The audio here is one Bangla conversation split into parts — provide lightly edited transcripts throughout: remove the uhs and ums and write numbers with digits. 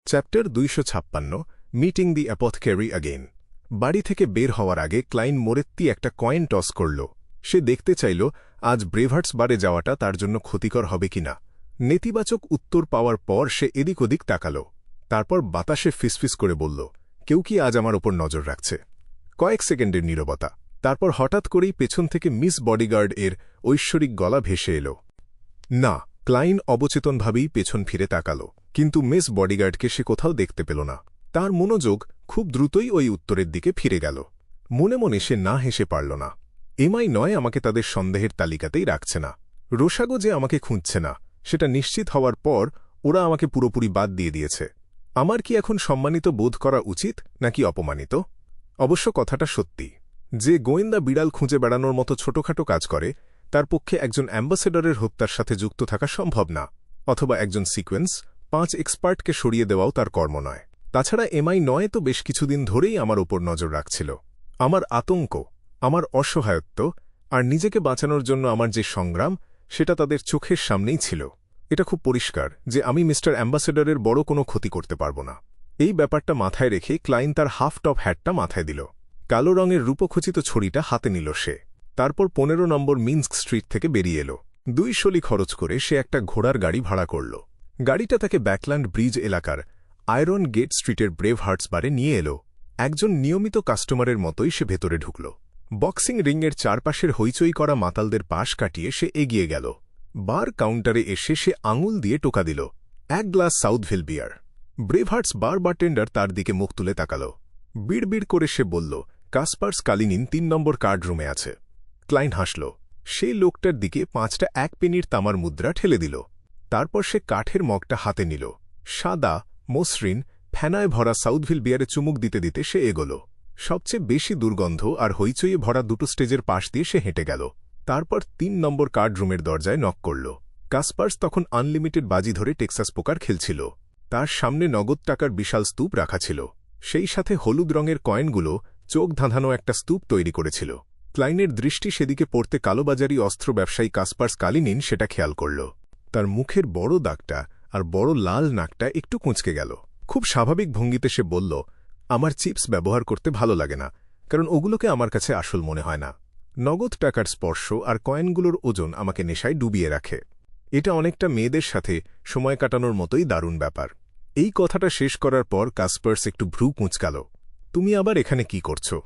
চ্যাপ্টার 256 মিটিং দি অ্যাপথকেরি অ্যাগেইন। বাড়ি থেকে বের হওয়ার আগে ক্লাইন মোরেত্তি একটা কয়েন টস করল। সে দেখতে চাইল আজ ব্রেভার্টস বারে যাওয়াটা তার জন্য ক্ষতিকর হবে কিনা। নেতিবাচক উত্তর পাওয়ার পর সে এদিক ওদিক তাকাল। তারপর বাতাসে ফিসফিস করে বলল, কেউ কি আজ আমার ওপর নজর রাখছে? কয়েক সেকেন্ডের নীরবতা। তারপর হঠাৎ করেই পেছন থেকে মিস বডিগার্ড এর ঐশ্বরিক গলা ভেসে এল। না, ক্লাইন অবচেতনভাবেই পেছন ফিরে তাকাল, কিন্তু মিস বডিগার্ডকে সে কোথাও দেখতে পেল না। তার মনোযোগ খুব দ্রুতই ওই উত্তরের দিকে ফিরে গেল। মনে মনে সে না হেসে পারল না। এমআই নয় আমাকে তাদের সন্দেহের তালিকাতেই রাখছে না। রোসাগো যে আমাকে খুঁজছে না, সেটা নিশ্চিত হওয়ার পর ওরা আমাকে পুরোপুরি বাদ দিয়ে দিয়েছে। আমার কি এখন সম্মানিত বোধ করা উচিত নাকি অপমানিত? অবশ্য কথাটা সত্যি। যে গোয়েন্দা বিড়াল খুঁজে বেড়ানোর মতো ছোটখাটো কাজ করে, তার পক্ষে একজন অ্যাম্বাসেডরের হত্যার সাথে যুক্ত থাকা সম্ভব না, অথবা একজন সিকোয়েন্স 5 এক্সপার্টকে সরিয়ে দেওয়াও তার কর্ম নয়। তাছাড়া এমআই নয় তো বেশ কিছুদিন ধরেই আমার ওপর নজর রাখছিল। আমার আতঙ্ক, আমার অসহায়ত্ব আর নিজেকে বাঁচানোর জন্য আমার যে সংগ্রাম, সেটা তাদের চোখের সামনেই ছিল। এটা খুব পরিষ্কার যে আমি মিস্টার অ্যাম্বাসেডরের বড় কোনো ক্ষতি করতে পারব না। এই ব্যাপারটা মাথায় রেখে ক্লাইন তার হাফ টপ হ্যাটটা মাথায় দিল। কালো রঙের রূপখচিত ছড়িটা হাতে নিল সে। তারপর 15 নম্বর মিন্স্ক স্ট্রিট থেকে বেরিয়ে এল। 2 শলি খরচ করে সে একটা ঘোড়ার গাড়ি ভাড়া করল। গাড়িটা তাকে ব্যাকল্যান্ড ব্রিজ এলাকার আয়রন গেট স্ট্রিটের ব্রেভহার্টস বারে নিয়ে এল। একজন নিয়মিত কাস্টমারের মতোই সে ভেতরে ঢুকল। বক্সিং রিংয়ের চারপাশের হইচই করা মাতালদের পাশ কাটিয়ে সে এগিয়ে গেল। বার কাউন্টারে এসে সে আঙুল দিয়ে টোকা দিল, 1 গ্লাস সাউথভিল বিয়ার। ব্রেভহার্টস বার বারটেন্ডার তার দিকে মুখ তুলে তাকাল। বিড়বিড় করে সে বলল, কাসপার্স কালিনিন 3 নম্বর কার্ড রুমে আছে। ক্লাইন হাসল। সেই লোকটার দিকে 5টা 1 পেনির তামার মুদ্রা ঠেলে দিল। তারপর সে কাঠের মগটা হাতে নিল। সাদা, মসৃণ, ফেনায় ভরা সাউথভিল বিয়ারে চুমুক দিতে দিতে সে এগোল। সবচেয়ে বেশি দুর্গন্ধ আর হইচইয়ে ভরা 2টো স্টেজের পাশ দিয়ে সে হেঁটে গেল। তারপর 3 নম্বর কার্ড রুমের দরজায় নক করল। কাসপার্স তখন আনলিমিটেড বাজি ধরে টেক্সাস পোকার খেলছিল। তার সামনে নগদ টাকার বিশাল স্তূপ রাখা ছিল। সেই সাথে হলুদ রঙের কয়েনগুলো চোখ ধাঁধানো একটা স্তূপ তৈরি করেছিল। ক্লাইনের দৃষ্টি সেদিকে পড়তে কালোবাজারি অস্ত্র ব্যবসায়ী কাসপার্স কালিনিন সেটা খেয়াল করল। তার মুখের বড় দাগটা আর বড় লাল নাকটা একটু কুঁচকে গেল। খুব স্বাভাবিক ভঙ্গিতে সে বলল, আমার চিপস ব্যবহার করতে ভালো লাগে না, কারণ ওগুলোকে আমার কাছে আসল মনে হয় না। নগদ টাকার স্পর্শ আর কয়েনগুলোর ওজন আমাকে নেশায় ডুবিয়ে রাখে। এটা অনেকটা মেয়েদের সাথে সময় কাটানোর মতোই দারুণ ব্যাপার। এই কথাটা শেষ করার পর কাসপার্স একটু ভ্রু কুঁচকাল। তুমি আবার এখানে কি করছো?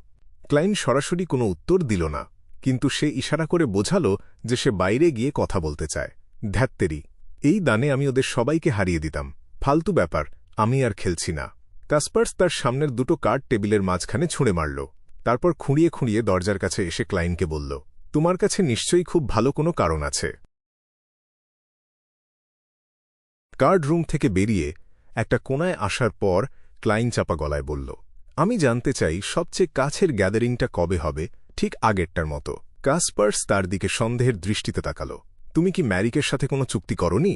ক্লাইন সরাসরি কোনো উত্তর দিল না, কিন্তু সে ইশারা করে বোঝাল যে সে বাইরে গিয়ে কথা বলতে চায়। ধ্যাত্তেরি, এই দানে আমি ওদের সবাইকে হারিয়ে দিতাম। ফালতু ব্যাপার, আমি আর খেলছি না। কাসপার্স তার সামনের 2টো কার্ড টেবিলের মাঝখানে ছুঁড়ে মারল। তারপর খুঁড়িয়ে খুঁড়িয়ে দরজার কাছে এসে ক্লাইনকে বলল, তোমার কাছে নিশ্চয়ই খুব ভালো কোনো কারণ আছে। কার্ড রুম থেকে বেরিয়ে একটা কোণায় আসার পর ক্লাইন চাপা গলায় বলল, আমি জানতে চাই সবচেয়ে কাছের গ্যাদারিংটা কবে হবে, ঠিক আগেরটার মতো। কাসপার্স তার দিকে সন্দেহের দৃষ্টিতে তাকাল। তুমি কি ম্যারিকের সাথে কোনো চুক্তি করনি?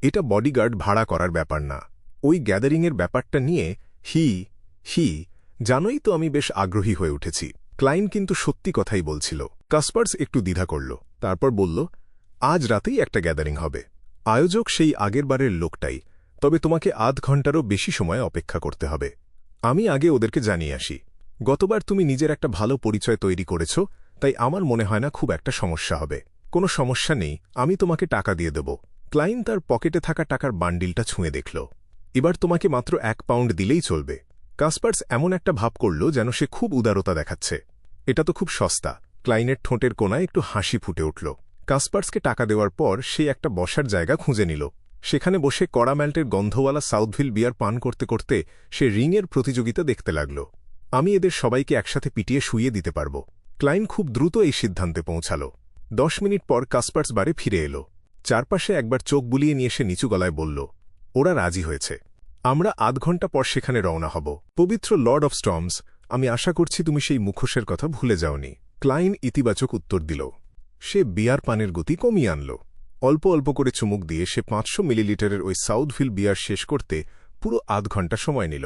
এটা বডিগার্ড ভাড়া করার ব্যাপার না। ওই গ্যাদারিংয়ের ব্যাপারটা নিয়ে জানোই তো আমি বেশ আগ্রহী হয়ে উঠেছি। ক্লাইন কিন্তু সত্যি কথাই বলছিল। কাসপার্স একটু দ্বিধা করল, তারপর বলল, আজ রাতেই একটা গ্যাদারিং হবে। আয়োজক সেই আগের বারের লোকটাই, তবে তোমাকে আধ ঘণ্টারও বেশি সময় অপেক্ষা করতে হবে। আমি আগে ওদেরকে জানিয়ে আসি। গতবার তুমি নিজের একটা ভালো পরিচয় তৈরি করেছ, তাই আমার মনে হয় না খুব একটা সমস্যা হবে। কোনো সমস্যা নেই, আমি তোমাকে টাকা দিয়ে দেব। ক্লাইন তার পকেটে থাকা টাকার বান্ডিলটা ছুঁয়ে দেখল। এবার তোমাকে মাত্র 1 পাউন্ড দিলেই চলবে। কাসপার্স এমন একটা ভাব করল যেন সে খুব উদারতা দেখাচ্ছে। এটা তো খুব সস্তা। ক্লাইনের ঠোঁটের কোণায় একটু হাসি ফুটে উঠল। কাসপার্সকে টাকা দেওয়ার পর সে একটা বসার জায়গা খুঁজে নিল। সেখানে বসে কড়া ম্যাল্টের গন্ধওয়ালা সাউথভিল বিয়ার পান করতে করতে সে রিংয়ের প্রতিযোগিতা দেখতে লাগল। আমি এদের সবাইকে একসাথে পিটিয়ে শুইয়ে দিতে পারব। ক্লাইন খুব দ্রুত এই সিদ্ধান্তে পৌঁছাল। 10 মিনিট পর কাসপার্স বারে ফিরে এল। চারপাশে একবার চোখ বুলিয়ে নিয়ে সে নিচু গলায় বলল, ওরা রাজি হয়েছে। আমরা আধ ঘণ্টা পর সেখানে রওনা হব। পবিত্র লর্ড অফ স্টর্মস, আমি আশা করছি তুমি সেই মুখোশের কথা ভুলে যাওনি। ক্লাইন ইতিবাচক উত্তর দিল। সে বিয়ার পানের গতি কমিয়ে আনল। অল্প অল্প করে চুমুক দিয়ে সে 500 মিলিলিটারের ওই সাউথভিল বিয়ার শেষ করতে পুরো আধ ঘণ্টা সময় নিল।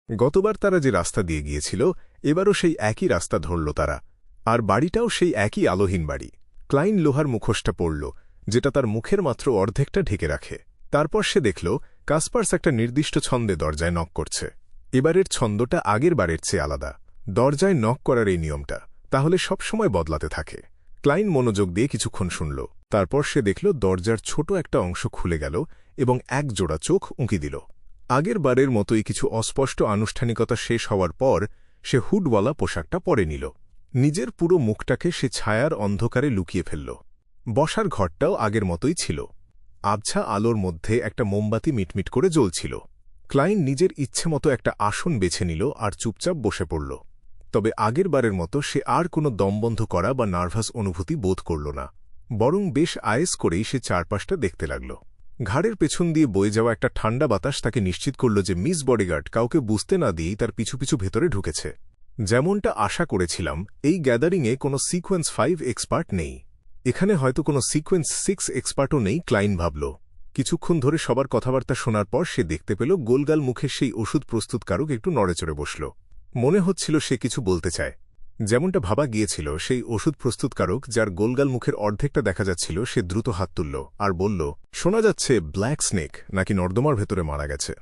গতবার তারা যে রাস্তা দিয়ে গিয়েছিল, এবারও সেই একই রাস্তা ধরল তারা। আর বাড়িটাও সেই একই আলোহীন বাড়ি। ক্লাইন লোহার মুখোশটা পরল, যেটা তার মুখের মাত্র অর্ধেকটা ঢেকে রাখে। তারপর সে দেখল কাসপার্স একটা নির্দিষ্ট ছন্দে দরজায় নক করছে। এবারের ছন্দটা আগের বারের চেয়ে আলাদা। দরজায় নক করার এই নিয়মটা তাহলে সবসময় বদলাতে থাকে। ক্লাইন মনোযোগ দিয়ে কিছুক্ষণ শুনল। তারপর সে দেখল দরজার ছোট একটা অংশ খুলে গেল এবং এক জোড়া চোখ উঁকি দিল। আগের বারের মতোই কিছু অস্পষ্ট আনুষ্ঠানিকতা শেষ হওয়ার পর সে হুডওয়ালা পোশাকটা পরে নিল। নিজের পুরো মুখটাকে সে ছায়ার অন্ধকারে লুকিয়ে ফেলল। বসার ঘরটাও আগের মতোই ছিল। আবছা আলোর মধ্যে একটা মোমবাতি মিটমিট করে জ্বলছিল। ক্লাইন নিজের ইচ্ছেমতো একটা আসন বেছে নিল আর চুপচাপ বসে পড়ল। তবে আগের বারের মতো সে আর কোনো দমবন্ধ করা বা নার্ভাস অনুভূতি বোধ করল না, বরং বেশ আয়েস করেই সে চারপাশটা দেখতে লাগল। ঘাড়ের পেছন দিয়ে বয়ে যাওয়া একটা ঠান্ডা বাতাস তাকে নিশ্চিত করল যে মিস বডিগার্ড কাউকে বুঝতে না দিয়েই তার পিছু পিছু ভেতরে ঢুকেছে। যেমনটা আশা করেছিলাম, এই গ্যাদারিংয়ে কোনো সিকোয়েন্স 5 এক্সপার্ট নেই। এখানে হয়তো কোনো সিকোয়েন্স 6 এক্সপার্টও নেই, ক্লাইন ভাবল। কিছুক্ষণ ধরে সবার কথাবার্তা শোনার পর সে দেখতে পেল গোলগাল মুখের সেই ওষুধ প্রস্তুতকারক একটু নড়েচড়ে বসল। মনে হচ্ছিল সে কিছু বলতে চায়। যেমনটা ভাবা গিয়েছিল, সেই ওষুধ প্রস্তুতকারক যার গোলগাল মুখের অর্ধেকটা দেখা যাচ্ছিল সে দ্রুত হাত তুলল আর বলল, শোনা যাচ্ছে ব্ল্যাক স্নেক নাকি নর্দমার ভেতরে মারা গেছে।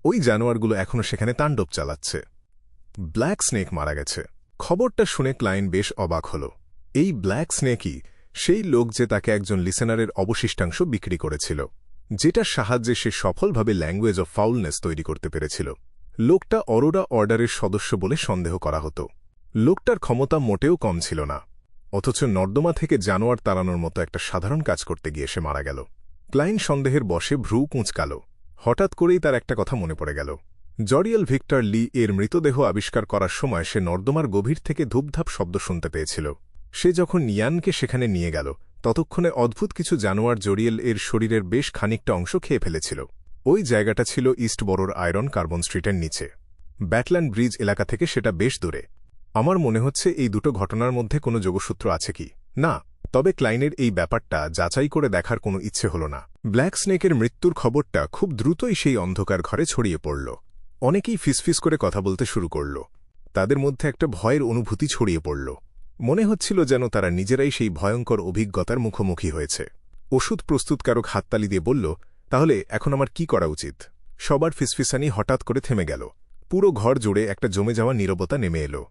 ওই জানোয়ারগুলো এখনও সেখানে তাণ্ডব চালাচ্ছে। ব্ল্যাক স্নেক মারা গেছে। খবরটা শুনে ক্লাইন বেশ অবাক হল। এই ব্ল্যাক স্নেকই সেই লোক যে তাকে একজন লিসেনারের অবশিষ্টাংশ বিক্রি করেছিল, যেটার সাহায্যে সে সফলভাবে ল্যাঙ্গুয়েজ অফ ফাউলনেস তৈরি করতে পেরেছিল। লোকটা অরোরা অর্ডারের সদস্য বলে সন্দেহ করা হতো। লোকটার ক্ষমতা মোটেও কম ছিল না, অথচ নর্দমা থেকে জানোয়ার তাড়ানোর মতো একটা সাধারণ কাজ করতে গিয়ে সে মারা গেল। ক্লাইন সন্দেহের বশে ভ্রু কুঁচকাল। হঠাৎ করেই তার একটা কথা মনে পড়ে গেল। জরিয়েল ভিক্টর লি এর মৃতদেহ আবিষ্কার করার সময় সে নর্দমার গভীর থেকে ধূপধাপ শব্দ শুনতে পেয়েছিল। সে যখন ইয়ানকে সেখানে নিয়ে গেল, ততক্ষণে অদ্ভুত কিছু জানোয়ার জরিয়েল এর শরীরের বেশ খানিকটা অংশ খেয়ে ফেলেছিল। ওই জায়গাটা ছিল ইস্ট বরোর আয়রন কার্বন স্ট্রিটের নিচে। ব্যাটল্যান্ড ব্রিজ এলাকা থেকে সেটা বেশ দূরে। আমার মনে হচ্ছে এই দুটো ঘটনার মধ্যে কোনো যোগসূত্র আছে কি না, তবে ক্লাইনের এই ব্যাপারটা যাচাই করে দেখার কোনো ইচ্ছে হল না। ব্ল্যাক স্নেকের মৃত্যুর খবরটা খুব দ্রুতই সেই অন্ধকার ঘরে ছড়িয়ে পড়ল। অনেকেই ফিসফিস করে কথা বলতে শুরু করল। তাদের মধ্যে একটা ভয়ের অনুভূতি ছড়িয়ে পড়ল। মনে হচ্ছিল যেন তারা নিজেরাই সেই ভয়ঙ্কর অভিজ্ঞতার মুখোমুখি হয়েছে। ওষুধ প্রস্তুতকারক হাততালি দিয়ে বলল, তাহলে এখন আমার কি করা উচিত? সবার ফিসফিসানি হঠাৎ করে থেমে গেল। পুরো ঘর জুড়ে একটা জমে যাওয়া নীরবতা নেমে এলো।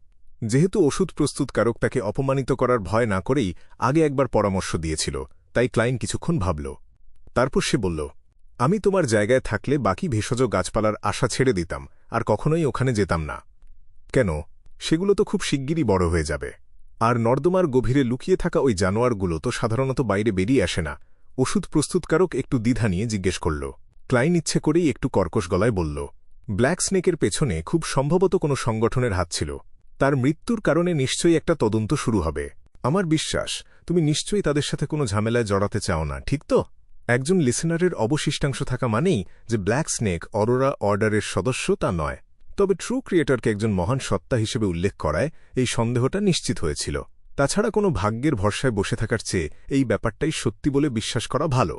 যেহেতু ওষুধ প্রস্তুতকারক তাকে অপমানিত করার ভয় না করেই আগে একবার পরামর্শ দিয়েছিল, তাই ক্লাইন কিছুক্ষণ ভাবল। তারপর সে বলল, আমি তোমার জায়গায় থাকলে বাকি ভেষজ গাছপালার আশা ছেড়ে দিতাম আর কখনোই ওখানে যেতাম না। কেন? সেগুলো তো খুব শিগগিরই বড় হয়ে যাবে। আর নর্দমার গভীরে লুকিয়ে থাকা ওই জানোয়ারগুলো তো সাধারণত বাইরে বেরিয়ে আসে না। ওষুধ প্রস্তুতকারক একটু দ্বিধা নিয়ে জিজ্ঞেস করল। ক্লাইন ইচ্ছে করেই একটু কর্কশ গলায় বলল, ব্ল্যাক স্নেকের পেছনে খুব সম্ভবত কোনো সংগঠনের হাত ছিল। তার মৃত্যুর কারণে নিশ্চয়ই একটা তদন্ত শুরু হবে। আমার বিশ্বাস তুমি নিশ্চয়ই তাদের সাথে কোনো ঝামেলায় জড়াতে চাও না, ঠিক তো? একজন লিসেনারের অবশিষ্টাংশ থাকা মানেই যে ব্ল্যাক স্নেক অরোরা অর্ডারের সদস্য তা নয়। তবে ট্রু ক্রিয়েটরকে একজন মহান সত্তা হিসেবে উল্লেখ করায় এই সন্দেহটা নিশ্চিত হয়েছিল। তাছাড়া কোনো ভাগ্যের ভরসায় বসে থাকার চেয়ে এই ব্যাপারটাই সত্যি বলে বিশ্বাস করা ভালো।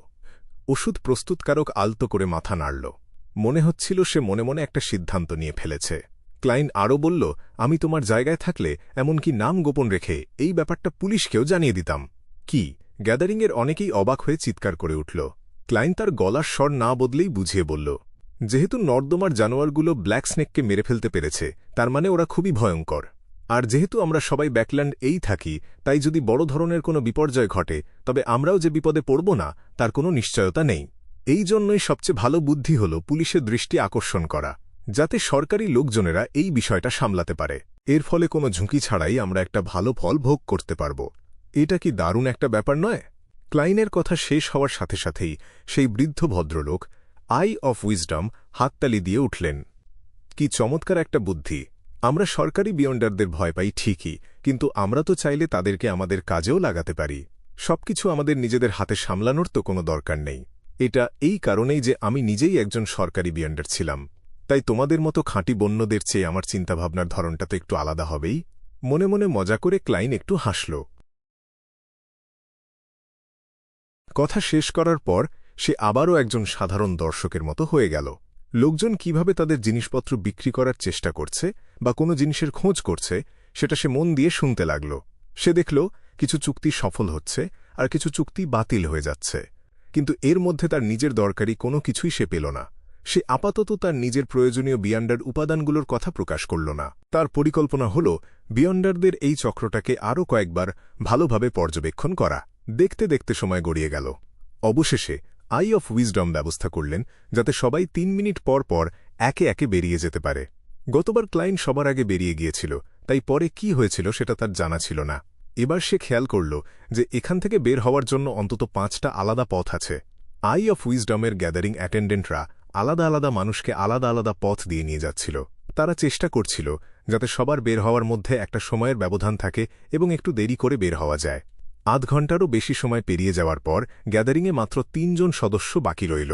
ওষুধ প্রস্তুতকারক আলতো করে মাথা নাড়ল। মনে হচ্ছিল সে মনে মনে একটা সিদ্ধান্ত নিয়ে ফেলেছে। ক্লাইন আরও বলল, আমি তোমার জায়গায় থাকলে এমনকি নাম গোপন রেখে এই ব্যাপারটা পুলিশকেও জানিয়ে দিতাম। কি? গ্যাদারিংয়ের অনেকেই অবাক হয়ে চিৎকার করে উঠল। ক্লাইন তার গলার স্বর না বদলেই বুঝিয়ে বলল, যেহেতু নর্দমার জানোয়ারগুলো ব্ল্যাক স্নেককে মেরে ফেলতে পেরেছে, তার মানে ওরা খুবই ভয়ঙ্কর। আর যেহেতু আমরা সবাই ব্যাকল্যান্ড এই থাকি, তাই যদি বড় ধরনের কোনো বিপর্যয় ঘটে, তবে আমরাও যে বিপদে পড়ব না তার কোনো নিশ্চয়তা নেই। এই জন্যই সবচেয়ে ভালো বুদ্ধি হল পুলিশের দৃষ্টি আকর্ষণ করা, যাতে সরকারি লোকজনেরা এই বিষয়টা সামলাতে পারে। এর ফলে কোনো ঝুঁকি ছাড়াই আমরা একটা ভালো ফল ভোগ করতে পারব। এটা কি দারুণ একটা ব্যাপার নয়? ক্লাইনের কথা শেষ হওয়ার সাথে সাথেই সেই বৃদ্ধ ভদ্রলোক আই অফ উইজডম হাততালি দিয়ে উঠলেন। কি চমৎকার একটা বুদ্ধি! আমরা সরকারি বিয়ন্ডারদের ভয় পাই ঠিকই, কিন্তু আমরা তো চাইলে তাদেরকে আমাদের কাজেও লাগাতে পারি। সবকিছু আমাদের নিজেদের হাতে সামলানোর তো কোনো দরকার নেই। এটা এই কারণেই যে আমি নিজেই একজন সরকারি বিয়ন্ডার ছিলাম। তাই তোমাদের মতো খাঁটি বন্যদের চেয়ে আমার চিন্তাভাবনার ধরনটা তো একটু আলাদা হবেই। মনে মনে মজা করে ক্লাইন একটু হাসল। কথা শেষ করার পর সে আবারও একজন সাধারণ দর্শকের মতো হয়ে গেল। লোকজন কিভাবে তাদের জিনিসপত্র বিক্রি করার চেষ্টা করছে বা কোনো জিনিসের খোঁজ করছে, সেটা সে মন দিয়ে শুনতে লাগল। সে দেখল কিছু চুক্তি সফল হচ্ছে আর কিছু চুক্তি বাতিল হয়ে যাচ্ছে। কিন্তু এর মধ্যে তার নিজের দরকারি কোনো কিছুই সে পেল না। সে আপাতত তার নিজের প্রয়োজনীয় বিয়ন্ডার উপাদানগুলোর কথা প্রকাশ করল না। তার পরিকল্পনা হল বিয়ন্ডারদের এই চক্রটাকে আরও কয়েকবার ভালোভাবে পর্যবেক্ষণ করা। দেখতে দেখতে সময় গড়িয়ে গেল। অবশেষে আই অফ উইজডম ব্যবস্থা করলেন যাতে সবাই ৩ মিনিট পর পর একে একে বেরিয়ে যেতে পারে। গতবার ক্লায়েন্ট সবার আগে বেরিয়ে গিয়েছিল, তাই পরে কি হয়েছিল সেটা তার জানা ছিল না। এবার সে খেয়াল করল যে এখান থেকে বের হওয়ার জন্য অন্তত ৫টা আলাদা পথ আছে। আই অফ উইজডমের গ্যাদারিং অ্যাটেন্ডেন্টরা আলাদা আলাদা মানুষকে আলাদা আলাদা পথ দিয়ে নিয়ে যাচ্ছিল। তারা চেষ্টা করছিল যাতে সবার বের হওয়ার মধ্যে একটা সময়ের ব্যবধান থাকে এবং একটু দেরি করে বের হওয়া যায়। আধ ঘণ্টারও বেশি সময় পেরিয়ে যাওয়ার পর গ্যাদারিংয়ে মাত্র ৩ জন সদস্য বাকি রইল।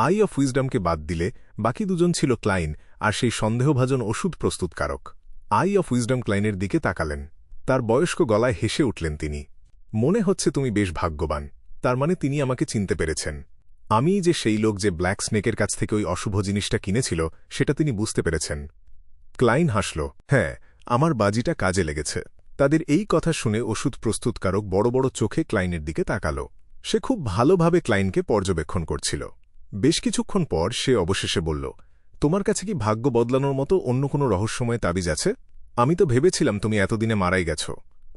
আই অফ উইজডমকে বাদ দিলে বাকি দুজন ছিল ক্লাইন আর সেই সন্দেহভাজন ওষুধ প্রস্তুতকারক। আই অফ উইজডম ক্লাইনের দিকে তাকালেন। তার বয়স্ক গলায় হেসে উঠলেন তিনি। মনে হচ্ছে তুমি বেশ ভাগ্যবান। তার মানে তিনি আমাকে চিনতে পেরেছেন। আমি যে সেই লোক যে ব্ল্যাক স্নেকের কাছ থেকে ওই অশুভ জিনিসটা কিনেছিল সেটা তিনি বুঝতে পেরেছেন। ক্লাইন হাসল। হ্যাঁ, আমার বাজিটা কাজে লেগেছে। তাদের এই কথা শুনে ওষুধ প্রস্তুতকারক বড় বড় চোখে ক্লাইনের দিকে তাকাল। সে খুব ভালোভাবে ক্লাইনকে পর্যবেক্ষণ করছিল। বেশ কিছুক্ষণ পর সে অবশেষে বলল, তোমার কাছে কি ভাগ্য বদলানোর মতো অন্য কোনো রহস্যময় তাবিজ আছে? আমি তো ভেবেছিলাম তুমি এতদিনে মারাই গেছ।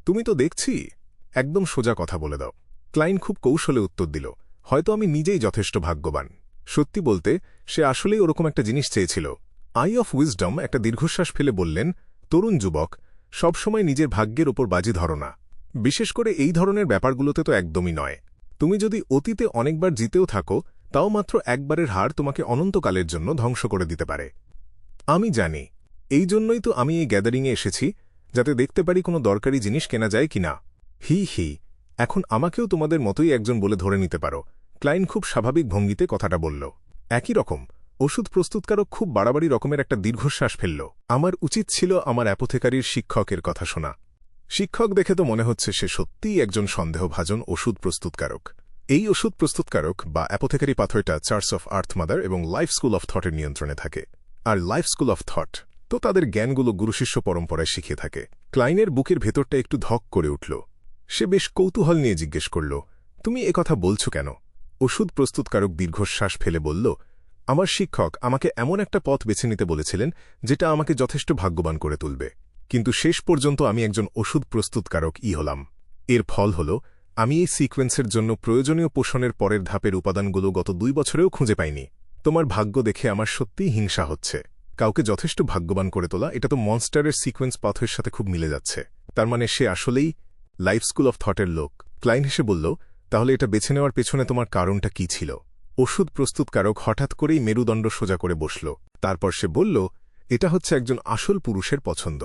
তুমি তো দেখছি একদম সোজা কথা বলে দাও। ক্লাইন খুব কৌশলে উত্তর দিল, হয়তো আমি নিজেই যথেষ্ট ভাগ্যবান। সত্যি বলতে সে আসলেই ওরকম একটা জিনিস চেয়েছিল। আই অফ উইজডম একটা দীর্ঘশ্বাস ফেলে বললেন, তরুণ যুবক, সবসময় নিজের ভাগ্যের ওপর বাজি ধরো না। বিশেষ করে এই ধরনের ব্যাপারগুলোতে তো একদমই নয়। তুমি যদি অতীতে অনেকবার জিতেও থাকো, তাও মাত্র একবারের হার তোমাকে অনন্তকালের জন্য ধ্বংস করে দিতে পারে। আমি জানি, এই জন্যই তো আমি এই গ্যাদারিংয়ে এসেছি, যাতে দেখতে পারি কোনো দরকারি জিনিস কেনা যায় কিনা। হি হি, এখন আমাকেও তোমাদের মতোই একজন বলে ধরে নিতে পারো। ক্লাইন খুব স্বাভাবিক ভঙ্গিতে কথাটা বলল। একই রকম ওষুধ প্রস্তুতকারক খুব বাড়াবাড়ি রকমের একটা দীর্ঘশ্বাস ফেলল। আমার উচিত ছিল আমার অ্যাপোথেকারির শিক্ষকের কথা শোনা। শিক্ষক দেখে তো মনে হচ্ছে সে সত্যিই একজন সন্দেহভাজন ওষুধ প্রস্তুতকারক। এই ওষুধ প্রস্তুতকারক বা অ্যাপোথেকারি পাথরটা চার্চ অফ আর্থ মাদার এবং লাইফ স্কুল অফ থটের নিয়ন্ত্রণে থাকে। আর লাইফ স্কুল অফ থট তো তাদের জ্ঞানগুলো গুরুশিষ্য পরম্পরায় শিখিয়ে থাকে। ক্লাইনের বুকের ভেতরটা একটু ধক করে উঠল। সে বেশ কৌতূহল নিয়ে জিজ্ঞেস করল, তুমি একথা বলছো কেন? ওষুধ প্রস্তুতকারক দীর্ঘশ্বাস ফেলে বলল, আমার শিক্ষক আমাকে এমন একটা পথ বেছে নিতে বলেছিলেন যেটা আমাকে যথেষ্ট ভাগ্যবান করে তুলবে। কিন্তু শেষ পর্যন্ত আমি একজন ওষুধ প্রস্তুতকারকই হলাম। এর ফল হল আমি এই সিকোয়েন্সের জন্য প্রয়োজনীয় পোষণের পরের ধাপের উপাদানগুলো গত 2 বছরেও খুঁজে পাইনি। তোমার ভাগ্য দেখে আমার সত্যিই হিংসা হচ্ছে। কাউকে যথেষ্ট ভাগ্যবান করে তোলা, এটা তো মনস্টারের সিকোয়েন্স পাথরের সাথে খুব মিলে যাচ্ছে। তার মানে সে আসলেই লাইফ স্কুল অফ থটের লোক। ক্লাইন হেসে বলল, তাহলে এটা বেছে নেওয়ার পেছনে তোমার কারণটা কি ছিল? ওষুধ প্রস্তুতকারক হঠাৎ করেই মেরুদণ্ড সোজা করে বসল। তারপর সে বলল, এটা হচ্ছে একজন আসল পুরুষের পছন্দ।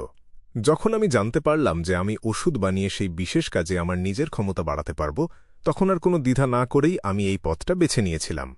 যখন আমি জানতে পারলাম যে আমি ওষুধ বানিয়ে সেই বিশেষ কাজে আমার নিজের ক্ষমতা বাড়াতে পারব, তখন আর কোনো দ্বিধা না করেই আমি এই পথটা বেছে নিয়েছিলাম।